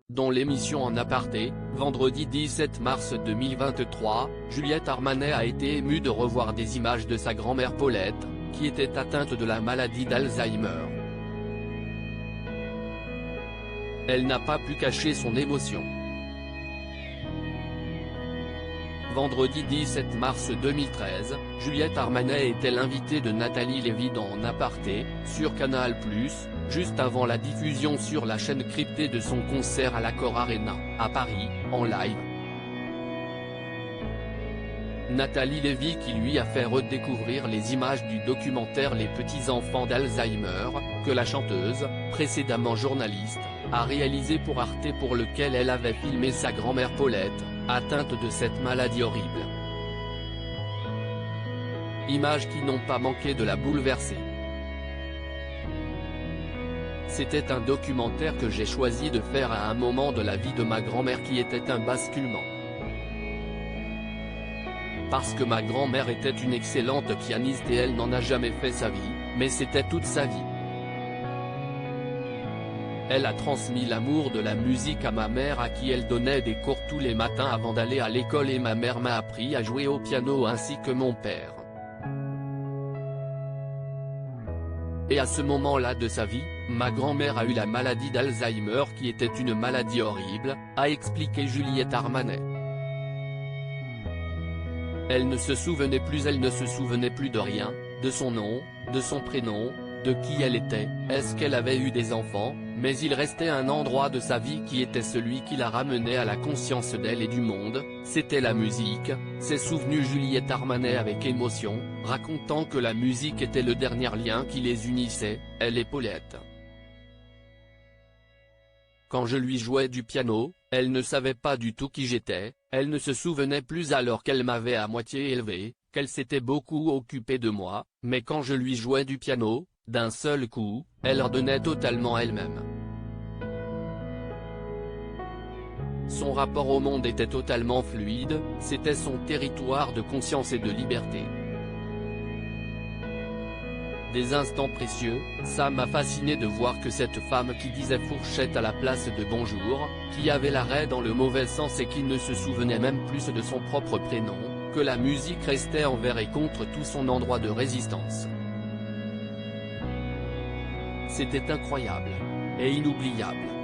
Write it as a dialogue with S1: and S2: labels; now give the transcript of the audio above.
S1: dont l'émission En Aparté, vendredi 17 mars 2023, Juliette Armanet a été émue de revoir des images de sa grand-mère Paulette, qui était atteinte de la maladie d'Alzheimer. Elle n'a pas pu cacher son émotion. Vendredi 17 mars 2013, Juliette Armanet était l'invitée de Nathalie Lévy dans En Aparté, sur Canal+, juste avant la diffusion sur la chaîne cryptée de son concert à l'Accor Arena, à Paris, en live. Nathalie Lévy qui lui a fait redécouvrir les images du documentaire Les petits-enfants d'Alzheimer, que la chanteuse, précédemment journaliste, a réalisé pour Arte, pour lequel elle avait filmé sa grand-mère Paulette, atteinte de cette maladie horrible. Images qui n'ont pas manqué de la bouleverser. C'était un documentaire que j'ai choisi de faire à un moment de la vie de ma grand-mère qui était un basculement. Parce que ma grand-mère était une excellente pianiste et elle n'en a jamais fait sa vie, mais c'était toute sa vie. Elle a transmis l'amour de la musique à ma mère à qui elle donnait des cours tous les matins avant d'aller à l'école, et ma mère m'a appris à jouer au piano ainsi que mon père. Et à ce moment-là de sa vie, ma grand-mère a eu la maladie d'Alzheimer qui était une maladie horrible, a expliqué Juliette Armanet. Elle ne se souvenait plus de rien, de son nom, de son prénom, de qui elle était, est-ce qu'elle avait eu des enfants, mais il restait un endroit de sa vie qui était celui qui la ramenait à la conscience d'elle et du monde, c'était la musique, s'est souvenue Juliette Armanet avec émotion, racontant que la musique était le dernier lien qui les unissait, elle et Paulette. Quand je lui jouais du piano, elle ne savait pas du tout qui j'étais, elle ne se souvenait plus alors qu'elle m'avait à moitié élevé, qu'elle s'était beaucoup occupée de moi, mais quand je lui jouais du piano, d'un seul coup, elle redonnait totalement elle-même. Son rapport au monde était totalement fluide, c'était son territoire de conscience et de liberté. Des instants précieux, ça m'a fasciné de voir que cette femme qui disait fourchette à la place de bonjour, qui avait l'arrêt dans le mauvais sens et qui ne se souvenait même plus de son propre prénom, que la musique restait envers et contre tout son endroit de résistance. C'était incroyable. Et inoubliable.